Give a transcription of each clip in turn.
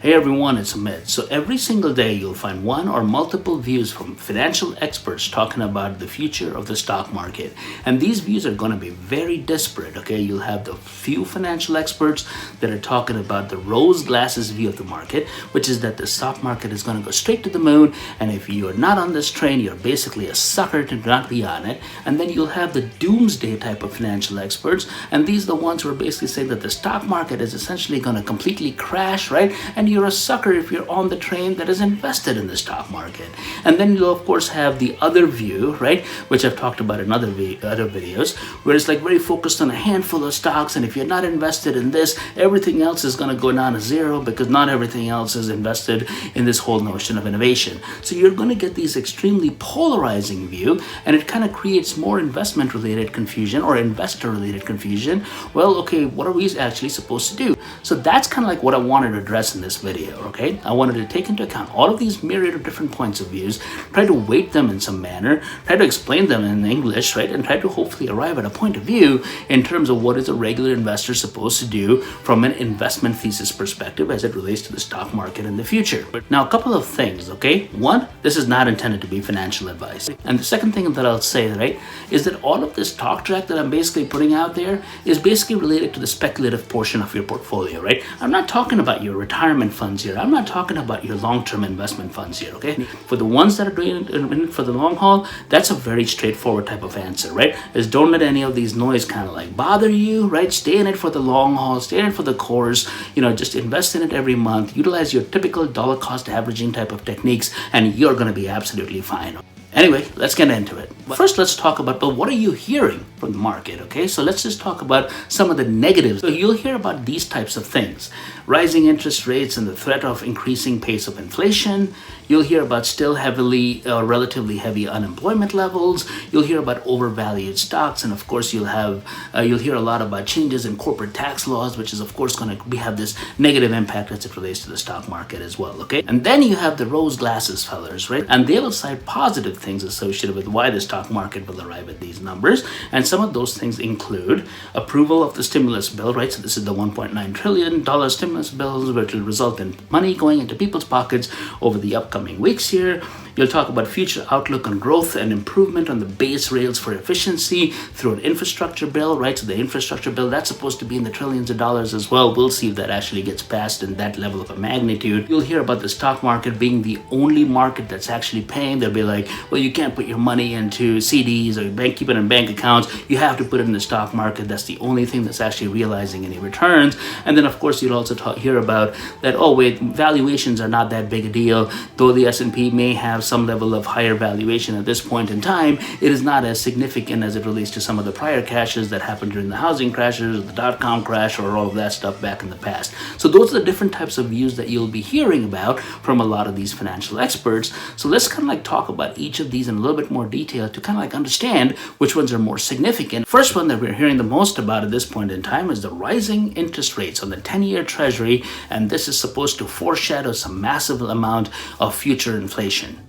Hey everyone, it's Amit. So every single day you'll find one or multiple views from financial experts talking about the future of the stock market. And these views are going to be very disparate, okay? You'll have the few financial experts that are talking about the rose glasses view of the market, which is that the stock market is going to go straight to the moon. And if you're not on this train, you're basically a sucker to not be on it. And then you'll have the doomsday type of financial experts. And these are the ones who are basically saying that the stock market is essentially going to completely crash, right? And you're a sucker if you're on the train that is invested in the stock market. And then you'll of course have the other view, right, which I've talked about in other videos, where it's like very focused on a handful of stocks, and if you're not invested in this, everything else is going to go down to zero because not everything else is invested in this whole notion of innovation. So you're going to get these extremely polarizing view, and it kind of creates more investment related confusion or investor related confusion. Well, okay, what are we actually supposed to do? So that's kind of like what I wanted to address in this video, okay? I wanted to take into account all of these myriad of different points of views, try to weight them in some manner, try to explain them in English, right? And try to hopefully arrive at a point of view in terms of what is a regular investor supposed to do from an investment thesis perspective as it relates to the stock market in the future. But now a couple of things, okay? One, this is not intended to be financial advice. And the second thing that I'll say, right, is that all of this talk track that I'm basically putting out there is basically related to the speculative portion of your portfolio, right? I'm not talking about your retirement funds here. I'm not talking about your long-term investment funds here, okay? For the ones that are doing it for the long haul, that's a very straightforward type of answer, right? Is don't let any of these noise kind of like bother you, right? Stay in it for the long haul, stay in it for the course, just invest in it every month, utilize your typical dollar cost averaging type of techniques, and you're going to be absolutely fine. Anyway, let's get into it. First, let's talk about, what are you hearing from the market, okay? So let's just talk about some of the negatives. So you'll hear about these types of things: rising interest rates and the threat of increasing pace of inflation. You'll hear about still relatively heavy unemployment levels. You'll hear about overvalued stocks, and of course you'll hear a lot about changes in corporate tax laws, which is of course going to have this negative impact as it relates to the stock market as well, okay? And then you have the rose glasses fellers, right? And they will cite positive things associated with why the stock market will arrive at these numbers. And some of those things include approval of the stimulus bill, right? So this is the $1.9 trillion stimulus bills, which will result in money going into people's pockets over the upcoming weeks here. You'll talk about future outlook on growth and improvement on the base rails for efficiency through an infrastructure bill, right? So the infrastructure bill, that's supposed to be in the trillions of dollars as well. We'll see if that actually gets passed in that level of a magnitude. You'll hear about the stock market being the only market that's actually paying. They'll be like, well, you can't put your money into CDs or keep it in bank accounts. You have to put it in the stock market. That's the only thing that's actually realizing any returns. And then, of course, you'll also hear about that, oh, wait, valuations are not that big a deal. Though the S&P may have some level of higher valuation at this point in time, it is not as significant as it relates to some of the prior crashes that happened during the housing crashes, the dot-com crash, or all of that stuff back in the past. So those are the different types of views that you'll be hearing about from a lot of these financial experts. So let's kind of like talk about each of these in a little bit more detail to kind of like understand which ones are more significant. First one that we're hearing the most about at this point in time is the rising interest rates on the 10-year treasury, and this is supposed to foreshadow some massive amount of future inflation.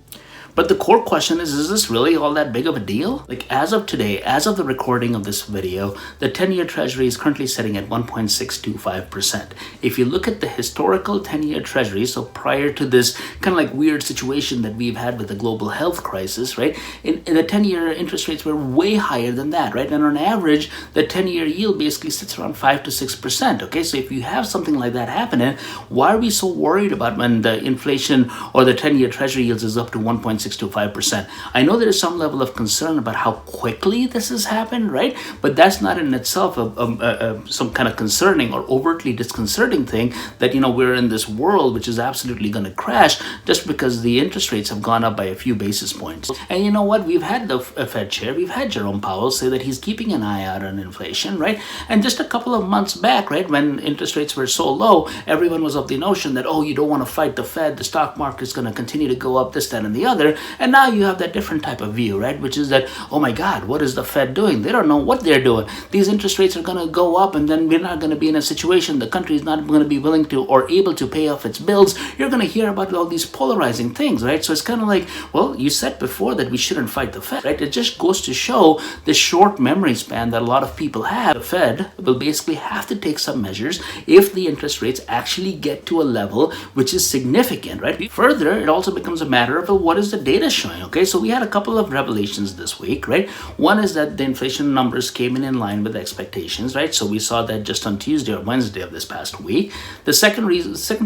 But the core question is this really all that big of a deal? Like, as of today, as of the recording of this video, the 10-year treasury is currently sitting at 1.625%. If you look at the historical 10-year treasury, so prior to this kind of like weird situation that we've had with the global health crisis, right? In the 10-year interest rates were way higher than that, right? And on average, the 10-year yield basically sits around 5 to 6%, okay? So if you have something like that happening, why are we so worried about when the inflation or the 10-year treasury yields is up to 1.625%? I know there is some level of concern about how quickly this has happened, right? But that's not in itself some kind of concerning or overtly disconcerting thing that, we're in this world which is absolutely going to crash just because the interest rates have gone up by a few basis points. And you know what? We've had the Fed chair, we've had Jerome Powell say that he's keeping an eye out on inflation, right? And just a couple of months back, right, when interest rates were so low, everyone was of the notion that, oh, you don't want to fight the Fed, the stock market is going to continue to go up, this, that, and the other. And now you have that different type of view, right? Which is that, oh my God, what is the Fed doing? They don't know what they're doing. These interest rates are going to go up, and then we're not going to be in a situation, the country is not going to be willing to or able to pay off its bills. You're going to hear about all these polarizing things, right? So it's kind of like, well, you said before that we shouldn't fight the Fed, right? It just goes to show the short memory span that a lot of people have. The Fed will basically have to take some measures if the interest rates actually get to a level which is significant, right? Further, it also becomes a matter of what is the data showing, okay? So we had a couple of revelations this week, right? One is that the inflation numbers came in line with expectations, right? So we saw that just on Tuesday or Wednesday of this past week. The second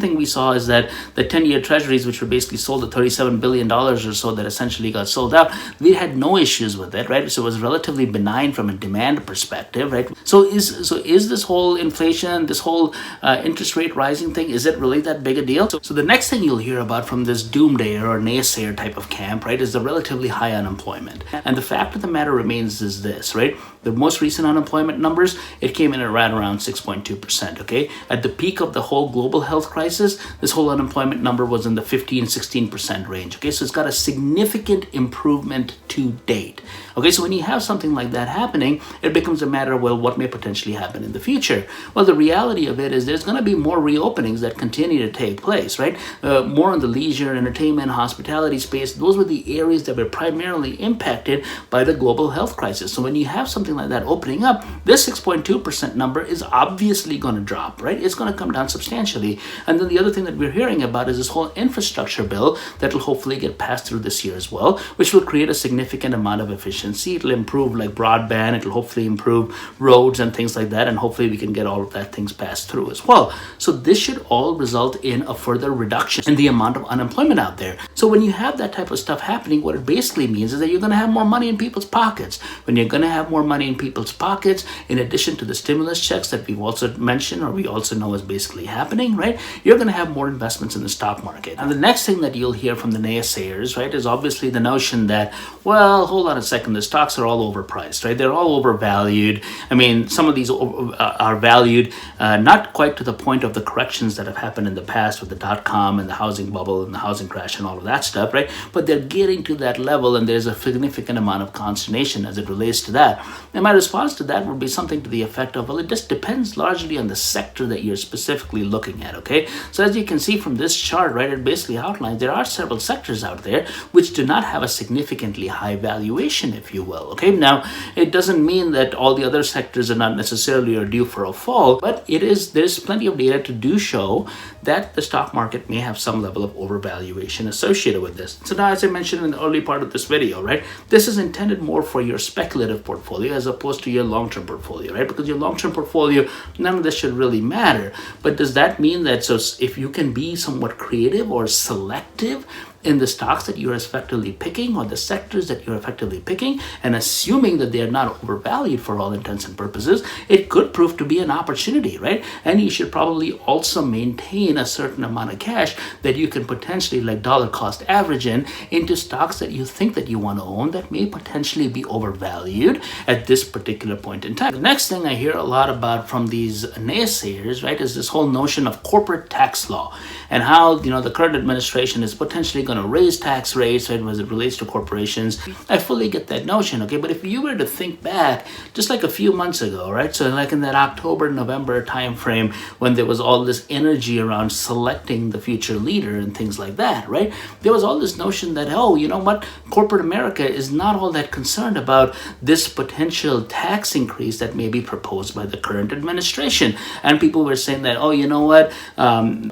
thing we saw is that the 10-year treasuries, which were basically sold at $37 billion or so, that essentially got sold out, we had no issues with it, right? So it was relatively benign from a demand perspective, right? So is this whole inflation, this whole interest rate rising thing, is it really that big a deal? So the next thing you'll hear about from this doomsdayer or naysayer type of camp, right, is the relatively high unemployment. And the fact of the matter remains is this, right? The most recent unemployment numbers, it came in at right around 6.2%, okay? At the peak of the whole global health crisis, this whole unemployment number was in the 15-16% range, okay? So it's got a significant improvement to date, okay? So when you have something like that happening, it becomes a matter of, well, what may potentially happen in the future? Well, the reality of it is there's going to be more reopenings that continue to take place, right? More on the leisure, entertainment, hospitality space. Those were the areas that were primarily impacted by the global health crisis. So when you have something like that opening up, this 6.2% number is obviously going to drop, right? It's going to come down substantially. And then the other thing that we're hearing about is this whole infrastructure bill that will hopefully get passed through this year as well, which will create a significant amount of efficiency. It'll improve like broadband, it'll hopefully improve roads and things like that, and hopefully we can get all of that things passed through as well. So this should all result in a further reduction in the amount of unemployment out there. So when you have that type of stuff happening, what it basically means is that you're going to have more money in people's pockets. When you're going to have more money in people's pockets, in addition to the stimulus checks that we've also mentioned, or we also know is basically happening, right? You're going to have more investments in the stock market. And the next thing that you'll hear from the naysayers, right, is obviously the notion that, well, hold on a second, the stocks are all overpriced, right? They're all overvalued. I mean, some of these are valued not quite to the point of the corrections that have happened in the past with the dot-com and the housing bubble and the housing crash and all of that stuff, right? But they're getting to that level, and there's a significant amount of consternation as it relates to that. And my response to that would be something to the effect of, well, it just depends largely on the sector that you're specifically looking at, okay? So as you can see from this chart, right, it basically outlines there are several sectors out there which do not have a significantly high valuation, if you will, okay? Now, it doesn't mean that all the other sectors are not necessarily are due for a fall, but there's plenty of data to do show that the stock market may have some level of overvaluation associated with this. So now, as I mentioned in the early part of this video, right, this is intended more for your speculative portfolio as opposed to your long-term portfolio, right? Because your long-term portfolio, none of this should really matter. But does that mean that, so if you can be somewhat creative or selective in the stocks that you're effectively picking or the sectors that you're effectively picking, and assuming that they are not overvalued for all intents and purposes, it could prove to be an opportunity, right? And you should probably also maintain a certain amount of cash that you can potentially like dollar cost average into stocks that you think that you want to own that may potentially be overvalued at this particular point in time. The next thing I hear a lot about from these naysayers, right, is this whole notion of corporate tax law and how, you know, the current administration is potentially going to raise tax rates, right, as it relates to corporations. I fully get that notion, okay? But if you were to think back just like a few months ago, right, so like in that October, November time frame when there was all this energy around selecting the future leader and things like that, right, there was all this notion that, oh, you know what, corporate America is not all that concerned about this potential tax increase that may be proposed by the current administration. And people were saying that, oh, you know what,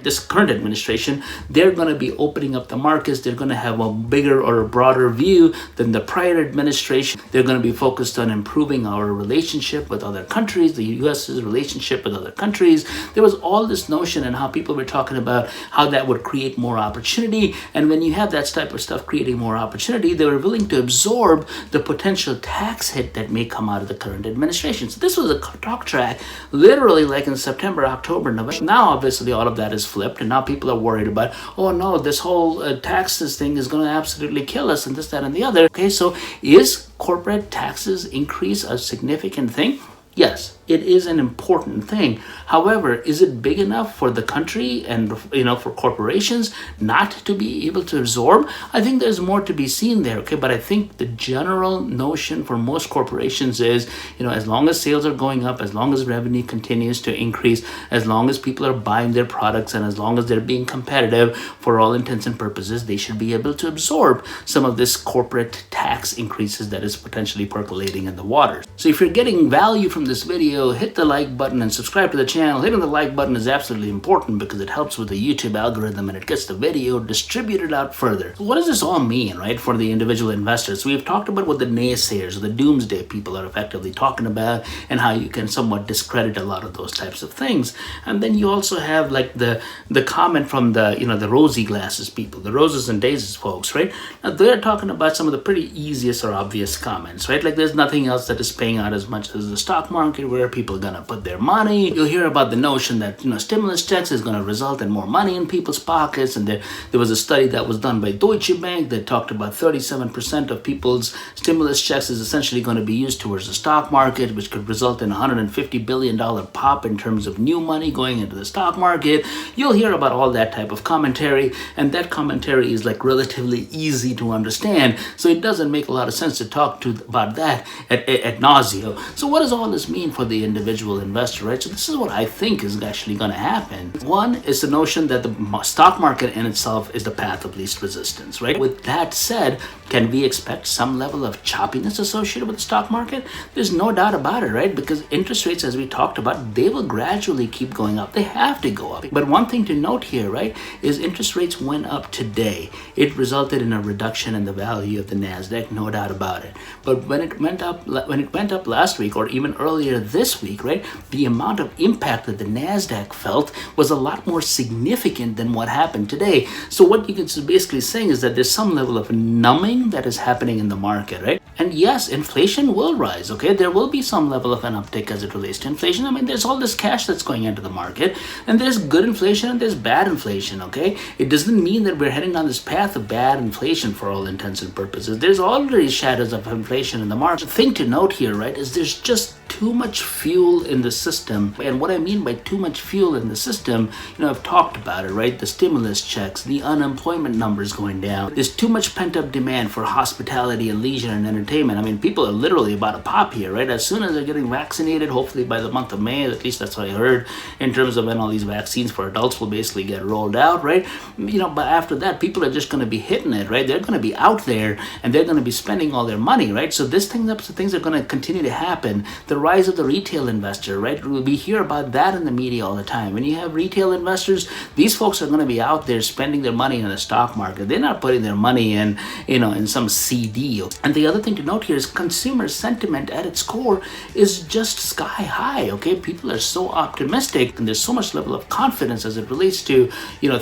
this current administration, they're going to be opening up the markets. They're going to have a bigger or a broader view than the prior administration. They're going to be focused on improving our relationship with other countries, the U.S.'s relationship with other countries. There was all this notion and how people were talking about how that would create more opportunity. And when you have that type of stuff creating more opportunity, they were willing to absorb the potential tax hit that may come out of the current administration. So this was a talk track literally like in September, October, November. Now, obviously, all of that is flipped, and now people are worried about, oh no, this whole taxes thing is going to absolutely kill us and this, that, and the other. Okay, so is corporate taxes increase a significant thing? Yes, it is an important thing. However, is it big enough for the country and for corporations not to be able to absorb? I think there's more to be seen there, okay? But I think the general notion for most corporations is, as long as sales are going up, as long as revenue continues to increase, as long as people are buying their products, and as long as they're being competitive, for all intents and purposes, they should be able to absorb some of this corporate tax increases that is potentially percolating in the water. So if you're getting value from this video, hit the like button and subscribe to the channel. Hitting the like button is absolutely important because it helps with the YouTube algorithm and it gets the video distributed out further. So what does this all mean, right, for the individual investors? So we've talked about what the naysayers or the doomsday people are effectively talking about and how you can somewhat discredit a lot of those types of things. And then you also have like the comment from the rosy glasses people, the roses and daisies folks, right? Now they're talking about some of the pretty easiest or obvious comments, right? Like there's nothing else that is paying out as much as the stock market where people are gonna put their money. You'll hear about the notion that stimulus checks is gonna result in more money in people's pockets, and there was a study that was done by Deutsche Bank that talked about 37% of people's stimulus checks is essentially going to be used towards the stock market, which could result in $150 billion pop in terms of new money going into the stock market. You'll hear about all that type of commentary, and that commentary is like relatively easy to understand, so it doesn't make a lot of sense to talk about that at nausea. So what does all this mean for the individual investor, right? So this is what I think is actually going to happen. One is the notion that the stock market in itself is the path of least resistance, right? With that said, can we expect some level of choppiness associated with the stock market? There's no doubt about it, right? Because interest rates, as we talked about, they will gradually keep going up. They have to go up. But one thing to note here, right, is interest rates went up today. It resulted in a reduction in the value of the NASDAQ, no doubt about it. But when it went up last week or even earlier this week, right, the amount of impact that the NASDAQ felt was a lot more significant than what happened today. So what you can basically saying is that there's some level of numbing that is happening in the market, right? And yes, inflation will rise, okay? There will be some level of an uptick as it relates to inflation. I mean, there's all this cash that's going into the market, and there's good inflation and there's bad inflation, okay? It doesn't mean that we're heading down this path of bad inflation for all intents and purposes. There's already shadows of inflation in the market. The thing to note here, right, is there's just too much fuel in the system. And what I mean by too much fuel in the system, I've talked about it, right? The stimulus checks, the unemployment numbers going down. There's too much pent-up demand for hospitality and leisure and entertainment. I mean, people are literally about to pop here, right? As soon as they're getting vaccinated, hopefully by the month of May, at least that's what I heard, in terms of when all these vaccines for adults will basically get rolled out, right? But after that, people are just going to be hitting it, right? They're going to be out there and they're going to be spending all their money, right? So things are going to continue to happen. The rise of the retail investor, right? We hear about that in the media all the time. When you have retail investors, these folks are going to be out there spending their money in the stock market. They're not putting their money in some CD. And the other thing to note here is consumer sentiment at its core is just sky high, okay? People are so optimistic and there's so much level of confidence as it relates to,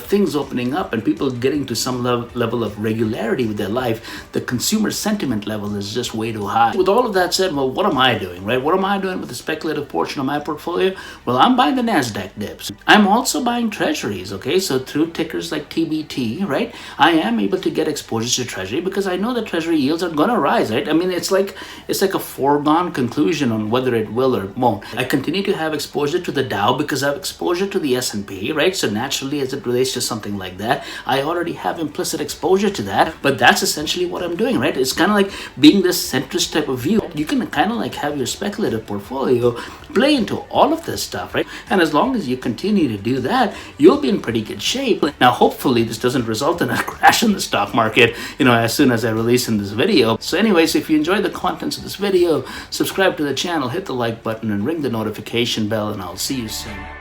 things opening up and people getting to some level of regularity with their life. The consumer sentiment level is just way too high. With all of that said, well, what am I doing, right? What am I doing with the speculative portion of my portfolio? Well, I'm buying the NASDAQ dips. I'm also buying treasuries, okay? So through tickers like TBT, right? I am able to get exposure to treasury because I know that treasury yields are going to rise, right? I mean, it's like a foregone conclusion on whether it will or won't. I continue to have exposure to the Dow because I have exposure to the S&P, right? So naturally, as it relates to something like that, I already have implicit exposure to that, but that's essentially what I'm doing, right? It's kind of like being this centrist type of view. You can kind of like have your speculative portfolio play into all of this stuff, right? And as long as you continue to do that, you'll be in pretty good shape. Now, hopefully this doesn't result in a crash in the stock market, as soon as I release in this video. So anyways, if you enjoyed the contents of this video, subscribe to the channel, hit the like button and ring the notification bell, and I'll see you soon.